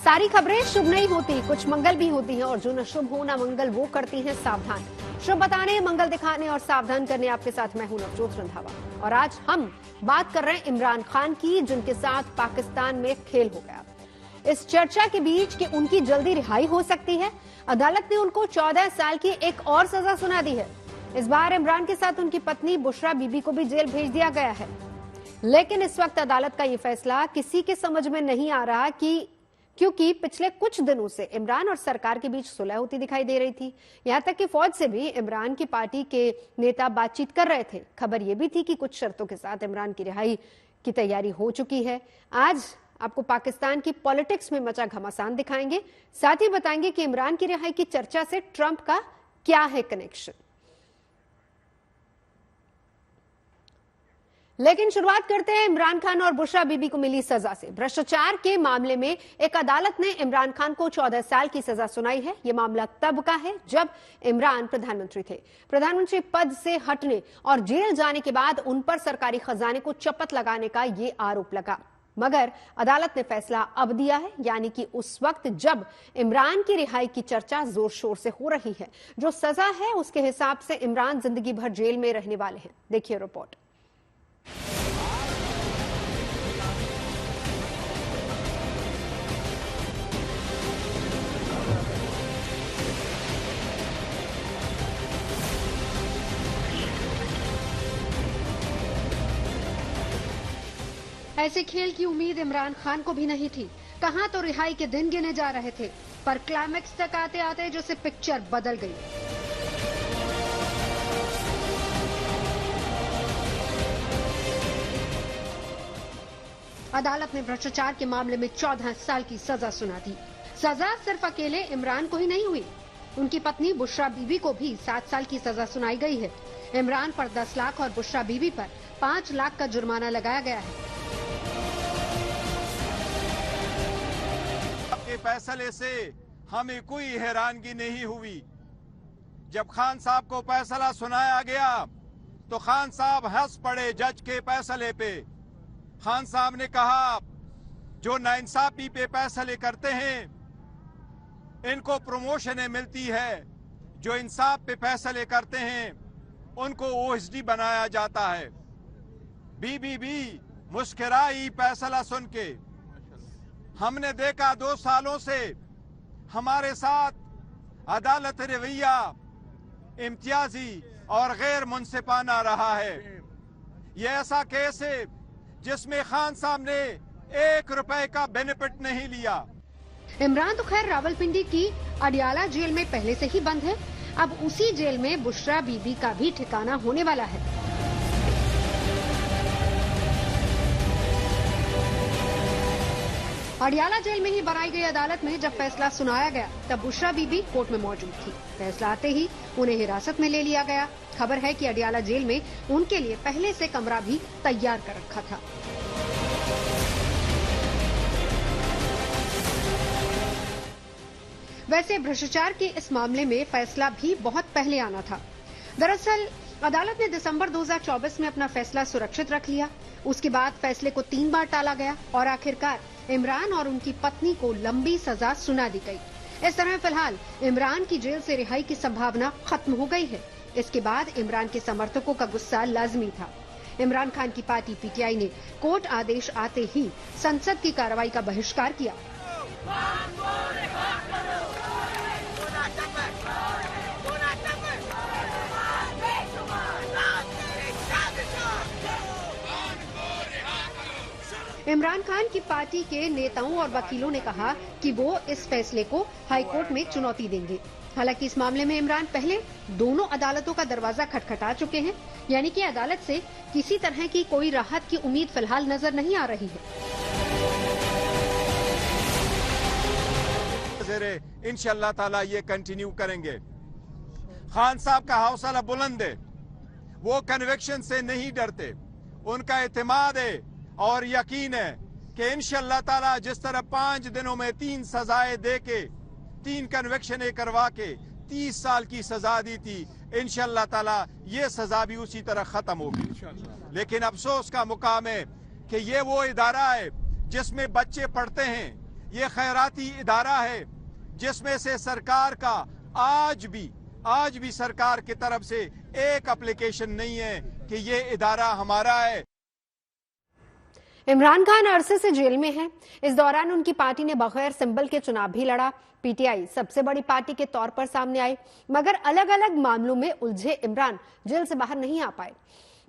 सारी खबरें शुभ नहीं होती, कुछ मंगल भी होती हैं और जो न शुभ हो न मंगल वो करती हैं सावधान। शुभ बताने, मंगल दिखाने और सावधान करने आपके साथ मैं हूं नवजोत रंधावा। और आज हम बात कर रहे हैं इमरान खान की, जिनके साथ पाकिस्तान में खेल हो गया। इस चर्चा के बीच कि उनकी जल्दी रिहाई हो सकती है, अदालत ने उनको 14 साल की एक और सजा सुना दी है। इस बार इमरान के साथ उनकी पत्नी बुशरा बीबी को भी जेल भेज दिया गया है। लेकिन इस वक्त अदालत का ये फैसला किसी के समझ में नहीं आ रहा क्योंकि पिछले कुछ दिनों से इमरान और सरकार के बीच सुलह होती दिखाई दे रही थी। यहां तक कि फौज से भी इमरान की पार्टी के नेता बातचीत कर रहे थे। खबर यह भी थी कि कुछ शर्तों के साथ इमरान की रिहाई की तैयारी हो चुकी है। आज आपको पाकिस्तान की पॉलिटिक्स में मचा घमासान दिखाएंगे, साथ ही बताएंगे कि इमरान की रिहाई की चर्चा से ट्रंप का क्या है कनेक्शन। लेकिन शुरुआत करते हैं इमरान खान और बुशरा बीबी को मिली सजा से। भ्रष्टाचार के मामले में एक अदालत ने इमरान खान को 14 साल की सजा सुनाई है। यह मामला तब का है जब इमरान प्रधानमंत्री थे। प्रधानमंत्री पद से हटने और जेल जाने के बाद उन पर सरकारी खजाने को चपत लगाने का यह आरोप लगा। मगर अदालत ने फैसला अब दिया है, यानी कि उस वक्त जब इमरान की रिहाई की चर्चा जोर शोर से हो रही है। जो सजा है उसके हिसाब से इमरान जिंदगी भर जेल में रहने वाले हैं। देखिए रिपोर्ट। ऐसे खेल की उम्मीद इमरान खान को भी नहीं थी। कहां तो रिहाई के दिन गिने जा रहे थे, पर क्लाइमेक्स तक आते आते जैसे पिक्चर बदल गई। अदालत ने भ्रष्टाचार के मामले में 14 साल की सजा सुना दी। सजा सिर्फ अकेले इमरान को ही नहीं हुई, उनकी पत्नी बुशरा बीबी को भी 7 साल की सजा सुनाई गई है। इमरान पर 10 लाख और बुशरा बीबी पर 5 लाख का जुर्माना लगाया गया है। के फैसले से हमें कोई हैरानगी नहीं हुई। जब खान साहब को फैसला सुनाया गया तो खान साहब हंस पड़े जज के फैसले पे। खान साहब ने कहा, जो नाइंसाफी पे फैसले करते हैं इनको प्रमोशनें मिलती है, जो इंसाफ पे फैसले करते हैं उनको ओएसडी बनाया जाता है। बीबी भी मुस्कुराई फैसला सुन के। हमने देखा 2 सालों से हमारे साथ अदालत रवैया इम्तियाजी और गैर मुंसिफाना रहा है। यह ऐसा केस है जिसमें खान साहब ने 1 रुपए का बेनिफिट नहीं लिया। इमरान तो खैर रावलपिंडी की अडियाला जेल में पहले से ही बंद है। अब उसी जेल में बुशरा बीबी का भी ठिकाना होने वाला है। अडियाला जेल में ही बनाई गई अदालत में जब फैसला सुनाया गया तब बुशरा बीबी कोर्ट में मौजूद थी। फैसला आते ही उन्हें हिरासत में ले लिया गया। खबर है कि अडियाला जेल में उनके लिए पहले से कमरा भी तैयार कर रखा था। वैसे भ्रष्टाचार के इस मामले में फैसला भी बहुत पहले आना था। दरअसल अदालत ने दिसंबर 2024 में अपना फैसला सुरक्षित रख लिया। उसके बाद फैसले को 3 बार टाला गया और आखिरकार इमरान और उनकी पत्नी को लंबी सजा सुना दी गई। इस तरह फिलहाल इमरान की जेल से रिहाई की संभावना खत्म हो गई है। इसके बाद इमरान के समर्थकों का गुस्सा लाजमी था। इमरान खान की पार्टी पीटीआई ने कोर्ट आदेश आते ही संसद की कार्रवाई का बहिष्कार किया। इमरान खान की पार्टी के नेताओं और वकीलों ने कहा कि वो इस फैसले को हाईकोर्ट में चुनौती देंगे। हालांकि इस मामले में इमरान पहले दोनों अदालतों का दरवाजा खटखटा चुके हैं, यानी कि अदालत से किसी तरह की कोई राहत की उम्मीद फिलहाल नजर नहीं आ रही है। इंशाअल्लाह ताला ये कंटिन्यू करेंगे। खान साहब का हौसला बुलंद है, वो कन्विक्शन से नहीं डरते, उनका एतमाद है और यकीन है कि इंशाअल्लाह ताला जिस तरह 5 दिनों में 3 सजाएं दे के 3 कन्विक्शनें करवा के 30 साल की सजा दी थी, इंशाअल्लाह ताला ये सजा भी उसी तरह खत्म होगी। लेकिन अफसोस का मुकाम है कि ये वो इदारा है जिसमें बच्चे पढ़ते हैं, ये खैराती इदारा है जिसमें से सरकार का आज भी सरकार की तरफ से एक एप्लीकेशन नहीं है कि ये इदारा हमारा है। इमरान खान अरसे से जेल में हैं। इस दौरान उनकी पार्टी ने बगैर सिंबल के चुनाव भी लड़ा। पीटीआई सबसे बड़ी पार्टी के तौर पर सामने आई, मगर अलग अलग मामलों में उलझे इमरान जेल से बाहर नहीं आ पाए।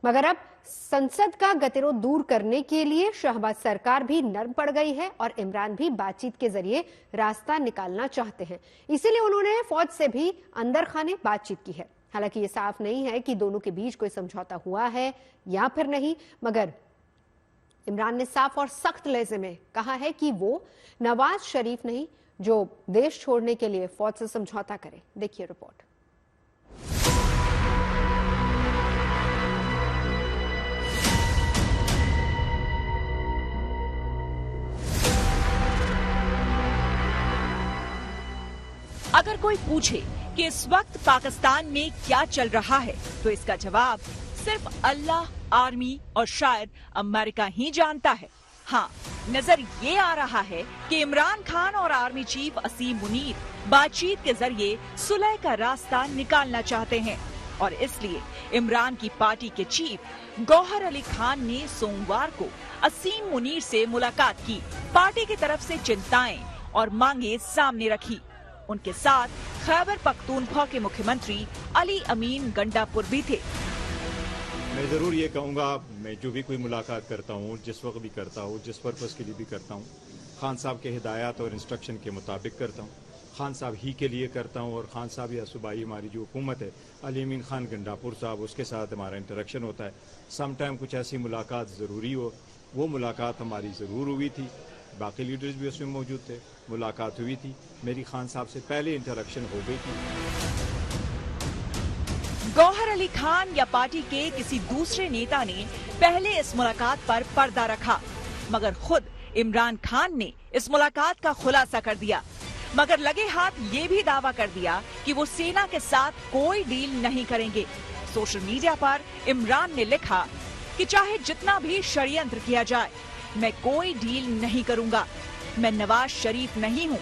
मगर अब संसद का गतिरोध दूर करने के लिए शहबाज सरकार भी नर्म पड़ गई है और इमरान भी बातचीत के जरिए रास्ता निकालना चाहते हैं। इसीलिए उन्होंने फौज से भी अंदर खाने बातचीत की है। हालांकि ये साफ नहीं है कि दोनों के बीच कोई समझौता हुआ है या फिर नहीं, मगर इमरान ने साफ और सख्त लहजे में कहा है कि वो नवाज शरीफ नहीं जो देश छोड़ने के लिए फौज से समझौता करे। देखिए रिपोर्ट। अगर कोई पूछे कि इस वक्त पाकिस्तान में क्या चल रहा है, तो इसका जवाब सिर्फ अल्लाह, आर्मी और शायद अमेरिका ही जानता है। हाँ, नजर ये आ रहा है कि इमरान खान और आर्मी चीफ असीम मुनीर बातचीत के जरिए सुलह का रास्ता निकालना चाहते हैं और इसलिए इमरान की पार्टी के चीफ गौहर अली खान ने सोमवार को असीम मुनीर से मुलाकात की। पार्टी की तरफ से चिंताएं और मांगे सामने रखी। उनके साथ खैबर पख्तूनख्वा के मुख्यमंत्री अली अमीन गंडापुर भी थे। मैं ज़रूर ये कहूँगा, मैं जो भी कोई मुलाकात करता हूँ, जिस वक्त भी करता हूँ, जिस पर्पज़ के लिए भी करता हूँ, खान साहब के हिदायत और इंस्ट्रक्शन के मुताबिक करता हूँ। खान साहब ही के लिए करता हूँ और खान साहब या सूबाई हमारी जो हुकूमत है, अली अमीन खान गंडापुर साहब, उसके साथ हमारा इंटरेक्शन होता है। सम टाइम कुछ ऐसी मुलाकात ज़रूरी हो, वो मुलाकात हमारी ज़रूर हुई थी। बाकी लीडर्स भी उसमें मौजूद थे, मुलाकात हुई थी। मेरी खान साहब से पहले इंटरेक्शन हो गई थी। गौहर अली खान या पार्टी के किसी दूसरे नेता ने पहले इस मुलाकात पर पर्दा रखा, मगर खुद इमरान खान ने इस मुलाकात का खुलासा कर दिया। मगर लगे हाथ ये भी दावा कर दिया कि वो सेना के साथ कोई डील नहीं करेंगे। सोशल मीडिया पर इमरान ने लिखा कि चाहे जितना भी षड्यंत्र किया जाए, मैं कोई डील नहीं करूंगा। मैं नवाज शरीफ नहीं हूँ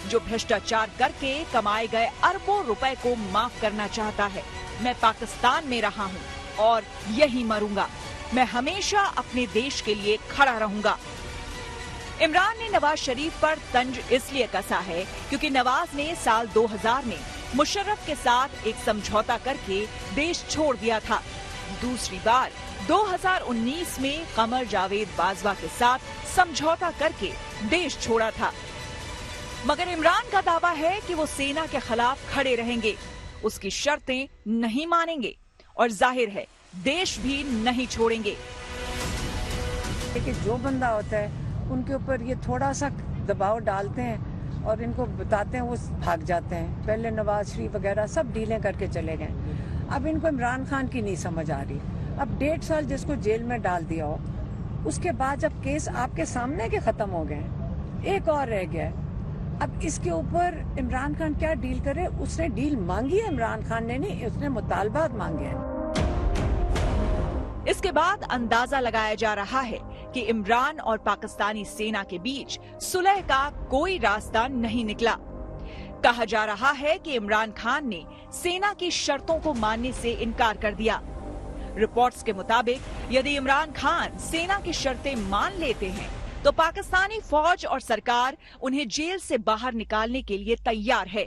जो भ्रष्टाचार करके कमाए गए अरबों रुपए को माफ करना चाहता है। मैं पाकिस्तान में रहा हूँ और यहीं मरूंगा। मैं हमेशा अपने देश के लिए खड़ा रहूंगा। इमरान ने नवाज शरीफ पर तंज इसलिए कसा है क्योंकि नवाज ने साल 2000 में मुशर्रफ के साथ एक समझौता करके देश छोड़ दिया था। दूसरी बार 2019 में कमर जावेद बाजवा के साथ समझौता करके देश छोड़ा था। मगर इमरान का दावा है कि वो सेना के खिलाफ खड़े रहेंगे, उसकी शर्तें नहीं मानेंगे और जाहिर है देश भी नहीं छोड़ेंगे। लेकिन जो बंदा होता है उनके ऊपर ये थोड़ा सा दबाव डालते हैं और इनको बताते हैं, वो भाग जाते हैं। पहले नवाज शरीफ वगैरह सब डीलें करके चले गए। अब इनको इमरान खान की नहीं समझ आ रही। अब 1.5 साल जिसको जेल में डाल दिया हो, उसके बाद जब केस आपके सामने के खत्म हो गए, एक और रह गया है। अब इसके ऊपर इमरान खान क्या डील करे? उसने डील मांगी है, इमरान खान ने नहीं, उसने मुतालबात मांगे हैं। इसके बाद अंदाजा लगाया जा रहा है कि इमरान और पाकिस्तानी सेना के बीच सुलह का कोई रास्ता नहीं निकला। कहा जा रहा है कि इमरान खान ने सेना की शर्तों को मानने से इनकार कर दिया। रिपोर्ट्स के मुताबिक यदि इमरान खान सेना की शर्तें मान लेते हैं तो पाकिस्तानी फौज और सरकार उन्हें जेल से बाहर निकालने के लिए तैयार है।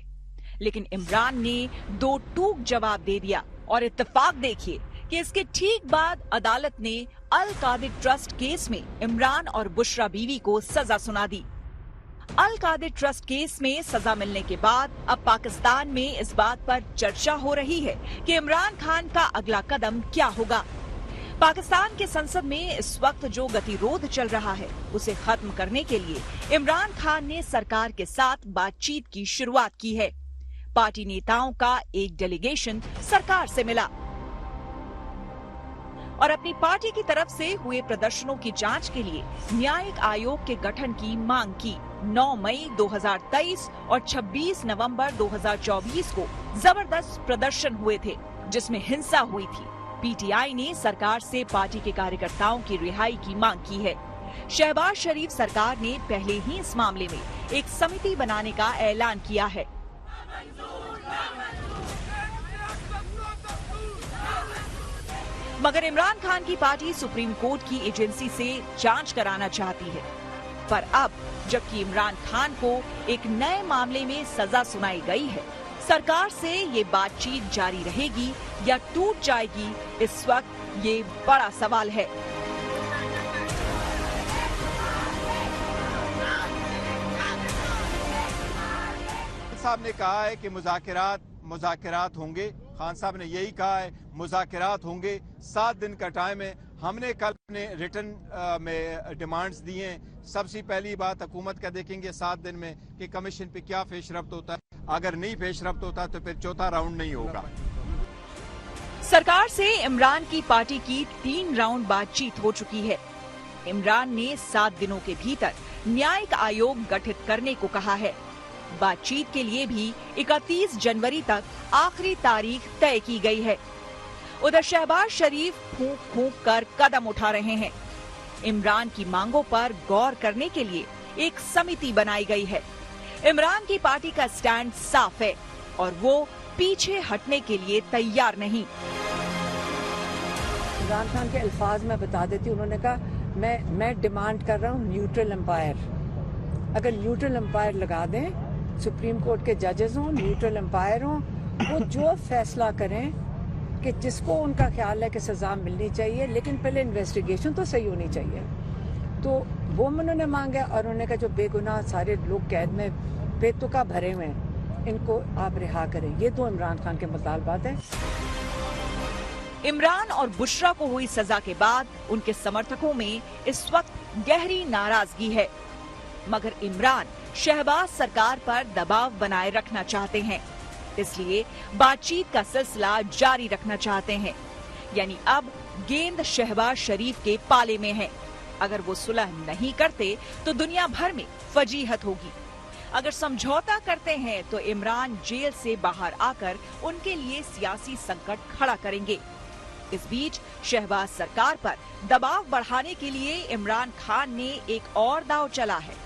लेकिन इमरान ने दो टूक जवाब दे दिया और इत्तेफाक देखिए कि इसके ठीक बाद अदालत ने अल कादिर ट्रस्ट केस में इमरान और बुशरा बीवी को सजा सुना दी। अल कादिर ट्रस्ट केस में सजा मिलने के बाद अब पाकिस्तान में इस बात पर चर्चा हो रही है कि इमरान खान का अगला कदम क्या होगा। पाकिस्तान के संसद में इस वक्त जो गतिरोध चल रहा है, उसे खत्म करने के लिए इमरान खान ने सरकार के साथ बातचीत की शुरुआत की है। पार्टी नेताओं का एक डेलीगेशन सरकार से मिला और अपनी पार्टी की तरफ से हुए प्रदर्शनों की जांच के लिए न्यायिक आयोग के गठन की मांग की। 9 मई 2023 और 26 नवंबर 2024 को जबरदस्त प्रदर्शन हुए थे, जिसमें हिंसा हुई थी। पीटीआई ने सरकार से पार्टी के कार्यकर्ताओं की रिहाई की मांग की है। शहबाज शरीफ सरकार ने पहले ही इस मामले में एक समिति बनाने का ऐलान किया है। मगर इमरान खान की पार्टी सुप्रीम कोर्ट की एजेंसी से जांच कराना चाहती है। पर अब जबकि इमरान खान को एक नए मामले में सजा सुनाई गई है, सरकार से ये बातचीत जारी रहेगी या टूट जाएगी, इस वक्त ये बड़ा सवाल है। साहब ने कहा है कि मुज़ाकिरात होंगे। खान साहब ने यही कहा है मुज़ाकिरात होंगे। 7 दिन का टाइम है। हमने कल अपने रिटर्न में डिमांड्स दी हैं। सबसे पहली बात हुकूमत का देखेंगे 7 दिन में कि कमीशन पे क्या पेशरफ्त होता है। अगर नहीं पेशरफ्त होता तो फिर चौथा राउंड नहीं होगा। सरकार से इमरान की पार्टी की 3 राउंड बातचीत हो चुकी है। इमरान ने 7 दिनों के भीतर न्यायिक आयोग गठित करने को कहा है। बातचीत के लिए भी 31 जनवरी तक आखिरी तारीख तय की गई है। उधर शहबाज शरीफ फूंक फूंक कर कदम उठा रहे हैं। इमरान की मांगों पर गौर करने के लिए एक समिति बनाई गई है। इमरान की पार्टी का स्टैंड साफ है और वो पीछे हटने के लिए तैयार नहीं। इमरान खान के अल्फाज में बता देती हूँ। उन्होंने कहा मैं डिमांड कर रहा हूँ न्यूट्रल एम्पायर। अगर न्यूट्रल एम्पायर लगा दें, सुप्रीम कोर्ट के जजेस हों, न्यूट्रल एम्पायर हों, वो जो फैसला करें कि जिसको उनका ख्याल है कि सजा मिलनी चाहिए, लेकिन पहले इन्वेस्टिगेशन तो सही होनी चाहिए। तो वो उन्होंने मांगा और उन्होंने कहा जो बेगुनाह सारे लोग कैद में बेतुका भरे हुए हैं, इनको आप रिहा करें। ये तो इमरान खान के मुतालबात है। इमरान और बुशरा को हुई सजा के बाद उनके समर्थकों में इस वक्त गहरी नाराजगी है। मगर इमरान शहबाज सरकार पर दबाव बनाए रखना चाहते हैं, इसलिए बातचीत का सिलसिला जारी रखना चाहते हैं। यानी अब गेंद शहबाज शरीफ के पाले में है। अगर वो सुलह नहीं करते तो दुनिया भर में फजीहत होगी। अगर समझौता करते हैं तो इमरान जेल से बाहर आकर उनके लिए सियासी संकट खड़ा करेंगे। इस बीच शहबाज सरकार पर दबाव बढ़ाने के लिए इमरान खान ने एक और दांव चला है।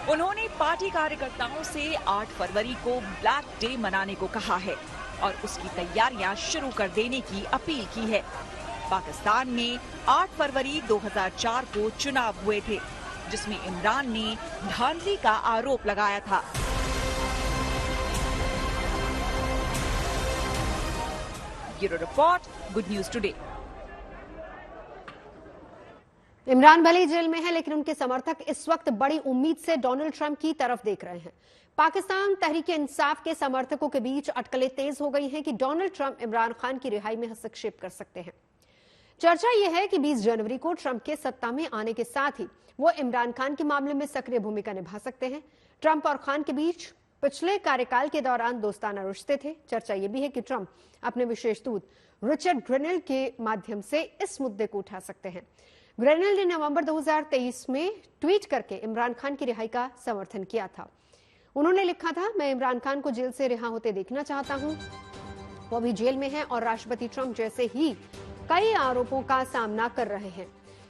उन्होंने पार्टी कार्यकर्ताओं से 8 फरवरी को ब्लैक डे मनाने को कहा है और उसकी तैयारियां शुरू कर देने की अपील की है। पाकिस्तान में 8 फरवरी 2004 को चुनाव हुए थे, जिसमें इमरान ने धांधली का आरोप लगाया था। Bureau report, good news today. Imran भले जेल में है, लेकिन उनके समर्थक इस वक्त बड़ी उम्मीद से डोनाल्ड ट्रंप की तरफ देख रहे हैं। पाकिस्तान तहरीक इंसाफ के समर्थकों के बीच अटकलें तेज हो गई हैं कि डोनाल्ड ट्रंप इमरान खान की रिहाई में हस्तक्षेप कर सकते हैं। चर्चा यह है कि 20 जनवरी को ट्रंप के सत्ता में आने के साथ ही वो इमरान खान के मामले में सक्रिय भूमिका निभा सकते हैं। ट्रंप और खान के बीच पिछले कार्यकाल के दौरान दोस्ताना रिश्ते थे। चर्चा यह भी है कि ट्रंप अपने विशेष दूत रिचर्ड ग्रेनेल के माध्यम से इस मुद्दे को उठा सकते हैं। ग्रेनेल ने नवंबर 2023 में ट्वीट करके इमरान खान की रिहाई का समर्थन किया था। उन्होंने लिखा था, मैं इमरान खान को जेल से रिहा होते देखना चाहता हूं। वो अभी जेल में हैं और राष्ट्रपति ट्रंप जैसे ही कई आरोपों का सामना कर रहे हैं।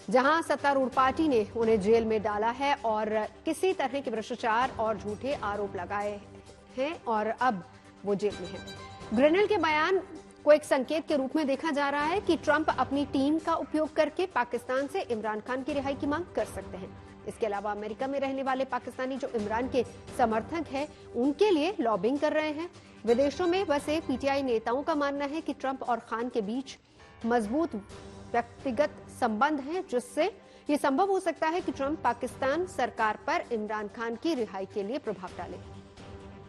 जहां सत्तारूढ़ पार्टी ने उन्हें जेल में डाला है और किसी तरह के भ्रष्टाचार और झूठे आरोप लगाए हैं और अब वो जेल में है। ग्रेनेल के बयान को एक संकेत के रूप में देखा जा रहा है कि ट्रंप अपनी टीम का उपयोग करके पाकिस्तान से इमरान खान की रिहाई की मांग कर सकते हैं। इसके अलावा अमेरिका में रहने वाले पाकिस्तानी जो इमरान के समर्थक हैं, उनके लिए लॉबिंग कर रहे हैं। विदेशों में बसे पीटीआई नेताओं का मानना है कि ट्रंप और खान के बीच मजबूत व्यक्तिगत संबंध हैं, जिससे ये संभव हो सकता है कि ट्रंप पाकिस्तान सरकार पर इमरान खान की रिहाई के लिए प्रभाव डालें।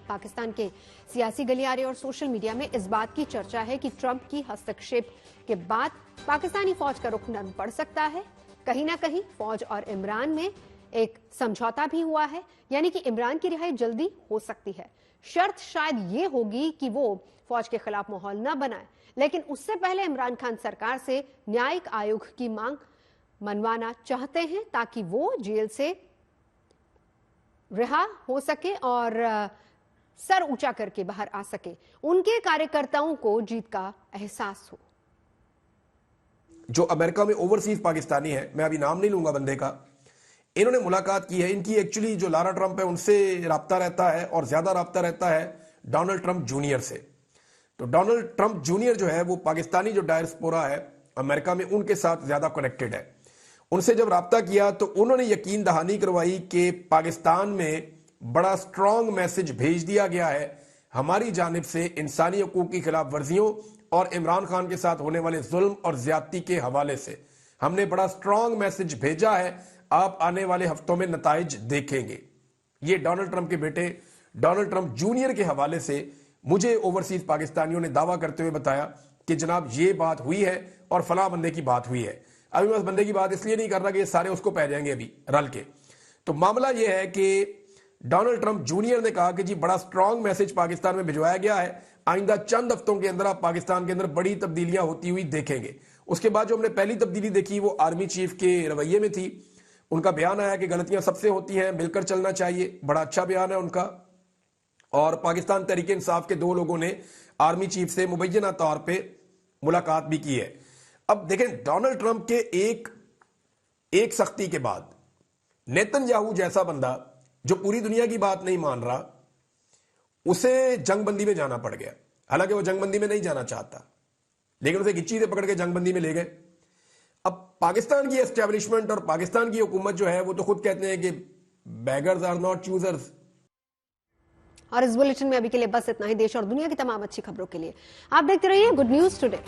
पाकिस्तान के सियासी गलियारे और सोशल मीडिया में इस बात की चर्चा है कि ट्रंप की हस्तक्षेप के बाद पाकिस्तानी फौज का रुख नरम पड़ सकता है। कहीं ना कहीं फौज और इमरान में एक समझौता भी हुआ है, यानी कि इमरान की रिहाई जल्दी हो सकती है। शर्त शायद ये होगी कि वो फौज के खिलाफ माहौल न बनाए, लेकिन उससे पहले इमरान खान सरकार से न्यायिक आयोग की मांग मनवाना चाहते हैं ताकि वो जेल से रिहा हो सके और सर ऊंचा करके बाहर आ सके। उनके कार्यकर्ताओं को जीत का एहसास हो। जो अमेरिका में ओवरसीज पाकिस्तानी है, मैं अभी नाम नहीं लूंगा बंदे का, इन्होंने मुलाकात की है। इनकी एक्चुअली जो लारा ट्रंप है उनसे राब्ता रहता है और ज्यादा राब्ता रहता है डोनाल्ड ट्रंप जूनियर से। तो डोनाल्ड ट्रंप जूनियर जो है वो पाकिस्तानी जो डायस्पोरा है अमेरिका में, उनके साथ ज्यादा कनेक्टेड है। उनसे जब राब्ता किया तो उन्होंने यकीन दहानी करवाई कि पाकिस्तान में बड़ा स्ट्रांग मैसेज भेज दिया गया है हमारी जानिब से इंसानी हकूक की खिलाफ वर्जियों और इमरान खान के साथ होने वाले जुल्म और ज्यादती के हवाले से हमने बड़ा स्ट्रांग मैसेज भेजा है, आप आने वाले हफ्तों में नताइज देखेंगे। ये डोनाल्ड ट्रंप के बेटे डोनाल्ड ट्रंप जूनियर के हवाले से मुझे ओवरसीज पाकिस्तानियों ने दावा करते हुए बताया कि जनाब ये बात हुई है और फला बंदे की बात हुई है। अभी मैं उस बंदे की बात इसलिए नहीं कर रहा कि ये सारे उसको पै जाएंगे अभी रल के। तो मामला यह है कि डोनाल्ड ट्रंप जूनियर ने कहा कि जी बड़ा स्ट्रांग मैसेज पाकिस्तान में भिजवाया गया है, आइंदा चंद हफ्तों के अंदर आप पाकिस्तान के अंदर बड़ी तब्दीलियां होती हुई देखेंगे। उसके बाद जो हमने पहली तब्दीली देखी वो आर्मी चीफ के रवैये में थी। उनका बयान आया कि गलतियां सबसे होती हैं, मिलकर चलना चाहिए। बड़ा अच्छा बयान है उनका। और पाकिस्तान तहरीक इंसाफ के 2 लोगों ने आर्मी चीफ से मुबैना तौर पर मुलाकात भी की है। अब देखें, डोनाल्ड ट्रंप के एक सख्ती के बाद नेतन्याहू जैसा बंदा जो पूरी दुनिया की बात नहीं मान रहा, उसे जंगबंदी में जाना पड़ गया। हालांकि वो जंगबंदी में नहीं जाना चाहता, लेकिन उसे गिच्ची से पकड़ के जंगबंदी में ले गए। अब पाकिस्तान की एस्टेब्लिशमेंट और पाकिस्तान की हुकूमत जो है वो तो खुद कहते हैं कि बेगर्स आर नॉट चूजर्स। और इस बुलेटिन में अभी के लिए बस इतना ही। देश और दुनिया की तमाम अच्छी खबरों के लिए आप देखते रहिए गुड न्यूज टुडे।